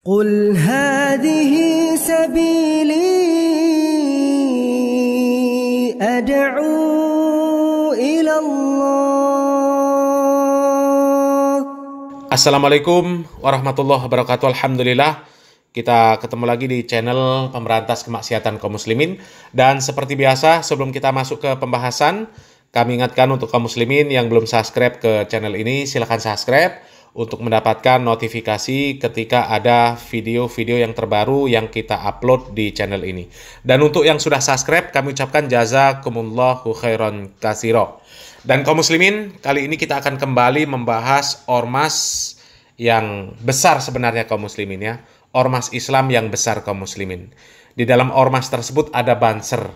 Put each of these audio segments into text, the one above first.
قل هذه سبيلي أدعو إلى الله. Assalamualaikum warahmatullahi wabarakatuh. Alhamdulillah, kita ketemu lagi di channel Pemberantas Kemaksiatan kaum muslimin. Dan seperti biasa, sebelum kita masuk ke pembahasan, kami ingatkan untuk kaum muslimin yang belum subscribe ke channel ini, silahkan subscribe untuk mendapatkan notifikasi ketika ada video-video yang terbaru yang kita upload di channel ini. Dan untuk yang sudah subscribe, kami ucapkan jazakumullahu khairan katsira. Dan kaum muslimin, kali ini kita akan kembali membahas ormas yang besar sebenarnya kaum muslimin ya. Ormas Islam yang besar kaum muslimin. Di dalam ormas tersebut ada Banser.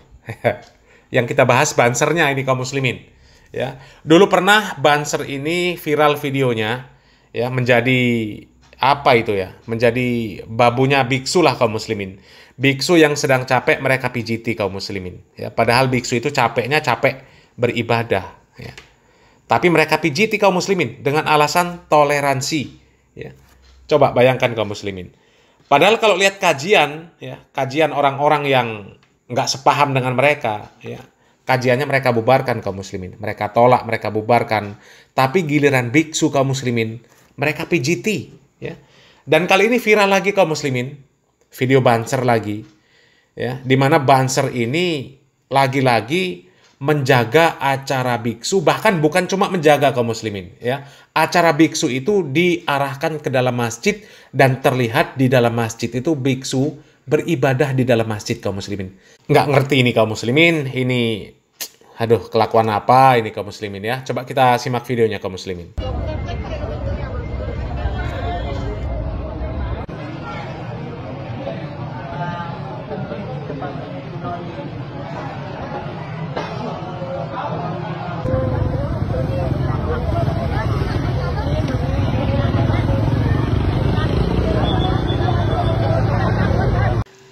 Yang kita bahas Bansernya ini kaum muslimin. Ya. Dulu pernah Banser ini viral videonya ya, menjadi apa itu ya? Menjadi babunya biksu lah kaum muslimin. Biksu yang sedang capek mereka pijiti kaum muslimin. Ya, padahal biksu itu capeknya capek beribadah. Ya. Tapi mereka pijiti kaum muslimin dengan alasan toleransi. Ya. Coba bayangkan kaum muslimin. Padahal kalau lihat kajian, ya, kajian orang-orang yang nggak sepaham dengan mereka, ya, kajiannya mereka bubarkan kaum muslimin. Mereka tolak, mereka bubarkan. Tapi giliran biksu kaum muslimin, mereka pijiti. Ya. Dan kali ini viral lagi kaum muslimin, video Banser lagi. Ya, di mana Banser ini lagi-lagi menjaga acara biksu, bahkan bukan cuma menjaga kaum muslimin ya. Acara biksu itu diarahkan ke dalam masjid dan terlihat di dalam masjid itu biksu beribadah di dalam masjid kaum muslimin. Nggak ngerti ini kaum muslimin, ini aduh kelakuan apa ini kaum muslimin ya. Coba kita simak videonya kaum muslimin.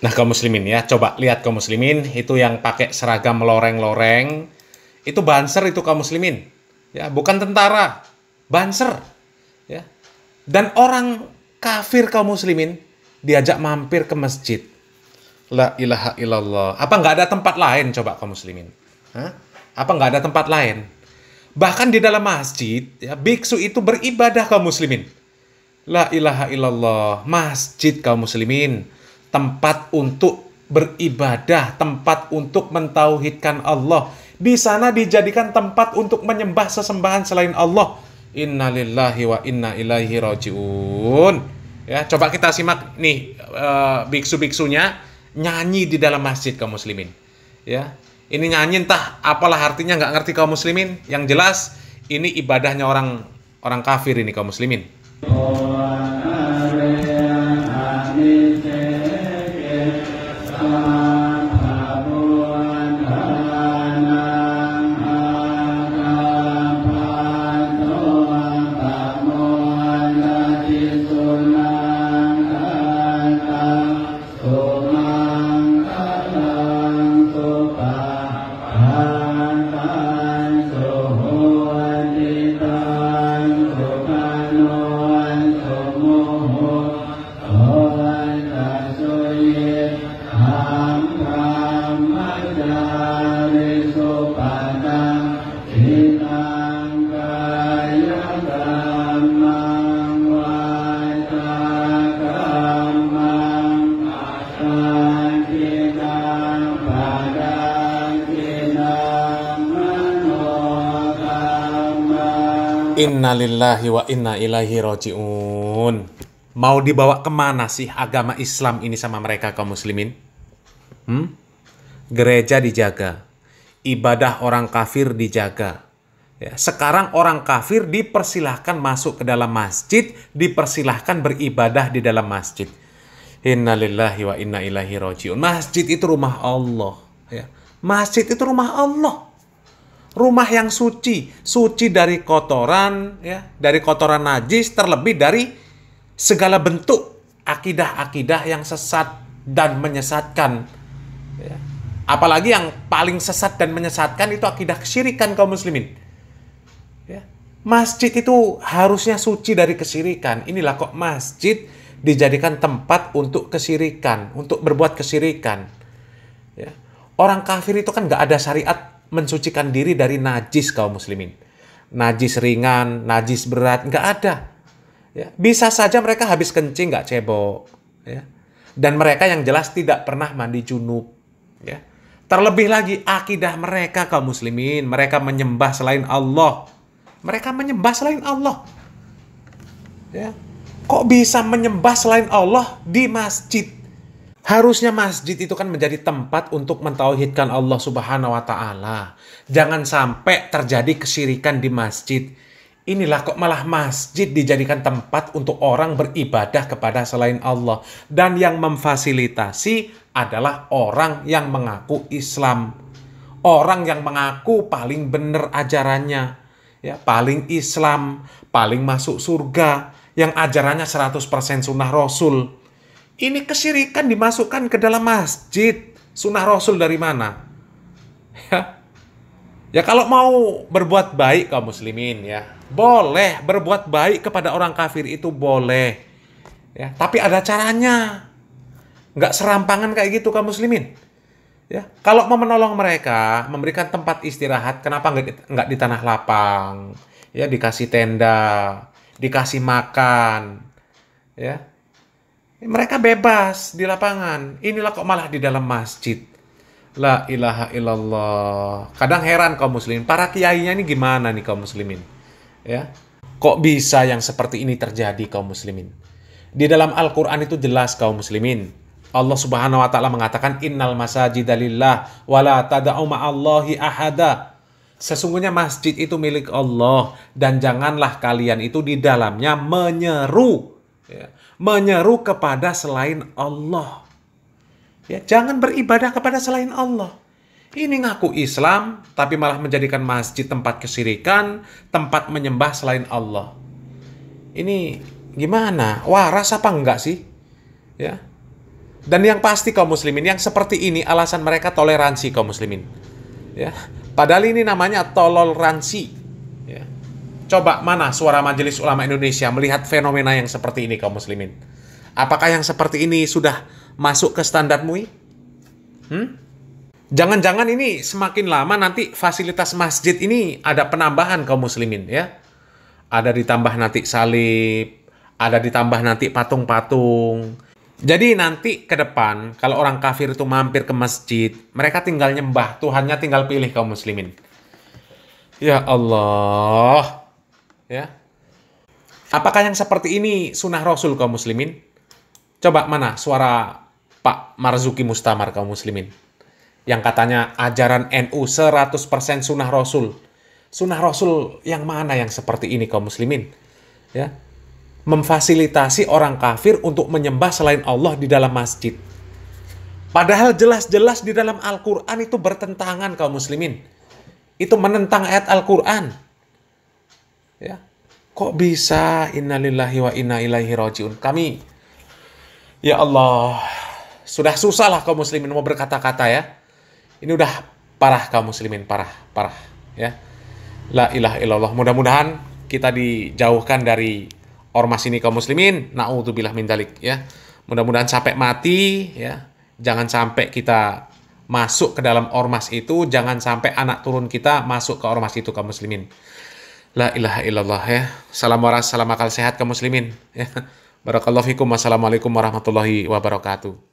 Nah kaum muslimin ya, coba lihat kaum muslimin, itu yang pakai seragam loreng-loreng, itu Banser itu kaum muslimin, ya bukan tentara, Banser, ya. Dan orang kafir kaum muslimin diajak mampir ke masjid. La ilaha illallah. Apa nggak ada tempat lain coba kaum muslimin? Hah? Apa nggak ada tempat lain? Bahkan di dalam masjid, ya, biksu itu beribadah kaum muslimin. La ilaha illallah. Masjid kaum muslimin, tempat untuk beribadah, tempat untuk mentauhidkan Allah. Di sana dijadikan tempat untuk menyembah sesembahan selain Allah. Inna lillahi wa inna ilaihi raji'un. Ya, coba kita simak nih biksu-biksunya nyanyi di dalam masjid kaum muslimin. Ya, ini nyanyi entah apalah artinya, nggak ngerti kaum muslimin. Yang jelas ini ibadahnya orang kafir ini kaum muslimin. Inna lillahi wa inna ilaihi raji'un. Mau dibawa kemana sih agama Islam ini sama mereka kaum muslimin? Gereja dijaga, ibadah orang kafir dijaga. Ya, sekarang orang kafir dipersilahkan masuk ke dalam masjid, dipersilahkan beribadah di dalam masjid. Inna lillahi wa inna ilaihi raji'un. Masjid itu rumah Allah. Ya. Masjid itu rumah Allah. Rumah yang suci, suci dari kotoran, ya, dari kotoran najis, terlebih dari segala bentuk akidah-akidah yang sesat dan menyesatkan. Ya. Apalagi yang paling sesat dan menyesatkan itu akidah kesyirikan kaum muslimin. Ya. Masjid itu harusnya suci dari kesyirikan. Inilah kok masjid dijadikan tempat untuk kesyirikan, untuk berbuat kesyirikan. Ya. Orang kafir itu kan nggak ada syariat mensucikan diri dari najis kaum muslimin. Najis ringan, najis berat, nggak ada. Ya. Bisa saja mereka habis kencing nggak cebok. Ya. Dan mereka yang jelas tidak pernah mandi junub. Ya. Terlebih lagi akidah mereka kaum muslimin, mereka menyembah selain Allah. Mereka menyembah selain Allah. Ya. Kok bisa menyembah selain Allah di masjid? Harusnya masjid itu kan menjadi tempat untuk mentauhidkan Allah Subhanahu wa taala. Jangan sampai terjadi kesyirikan di masjid. Inilah kok malah masjid dijadikan tempat untuk orang beribadah kepada selain Allah. Dan yang memfasilitasi adalah orang yang mengaku Islam. Orang yang mengaku paling benar ajarannya. Ya, paling Islam, paling masuk surga. Yang ajarannya 100% sunnah Rasul. Ini kesyirikan dimasukkan ke dalam masjid. Sunnah Rasul dari mana? Ya kalau mau berbuat baik kaum muslimin ya, boleh berbuat baik kepada orang kafir itu boleh. Ya, tapi ada caranya. Nggak serampangan kayak gitu kaum muslimin. Ya, kalau mau menolong mereka, memberikan tempat istirahat, kenapa nggak di tanah lapang? Ya, dikasih tenda, dikasih makan. Ya. Mereka bebas di lapangan. Inilah kok malah di dalam masjid. La ilaha illallah. Kadang heran kaum muslimin, para kiainya ini gimana nih kaum muslimin? Ya. Kok bisa yang seperti ini terjadi kaum muslimin? Di dalam Al-Qur'an itu jelas kaum muslimin. Allah Subhanahu wa taala mengatakan innal masajida lillah wala tad'u ma'allahi ahada. Sesungguhnya masjid itu milik Allah dan janganlah kalian itu di dalamnya menyeru, ya, menyeru kepada selain Allah. Ya, jangan beribadah kepada selain Allah. Ini ngaku Islam, tapi malah menjadikan masjid tempat kesyirikan, tempat menyembah selain Allah. Ini gimana? Waras apa enggak sih? Ya. Dan yang pasti kaum muslimin, yang seperti ini alasan mereka toleransi kaum muslimin. Ya. Padahal ini namanya toleransi. Ya. Coba mana suara Majelis Ulama Indonesia melihat fenomena yang seperti ini kaum muslimin? Apakah yang seperti ini sudah masuk ke standar MUI? Jangan-jangan ini semakin lama nanti fasilitas masjid ini ada penambahan kaum muslimin ya. Ada ditambah nanti salib, ada ditambah nanti patung-patung. Jadi nanti ke depan kalau orang kafir itu mampir ke masjid, mereka tinggal nyembah, Tuhannya tinggal pilih kaum muslimin. Ya Allah. Ya. Apakah yang seperti ini sunnah Rasul kaum muslimin? Coba mana suara Pak Marzuki Mustamar kaum muslimin. Yang katanya ajaran NU 100% sunnah Rasul. Sunnah Rasul yang mana yang seperti ini kaum muslimin? Ya. Memfasilitasi orang kafir untuk menyembah selain Allah di dalam masjid. Padahal jelas-jelas di dalam Al-Quran itu bertentangan kaum muslimin. Itu menentang ayat Al-Quran. Ya. Kok bisa innalillahi wa inna ilaihi rajiun? Kami, ya Allah, sudah susah lah kaum muslimin mau berkata-kata ya. Ini udah parah kaum muslimin, parah. Ya. La ilaha illallah. Mudah-mudahan kita dijauhkan dari ormas ini kaum muslimin. Na'udzubillah min dzalik ya. Mudah-mudahan sampai mati ya. Jangan sampai kita masuk ke dalam ormas itu, jangan sampai anak turun kita masuk ke ormas itu kaum muslimin. La ilaha illallah ya. Salam waras, salam akal sehat kaum muslimin ya. Barakallahu fikum. Wassalamualaikum warahmatullahi wabarakatuh.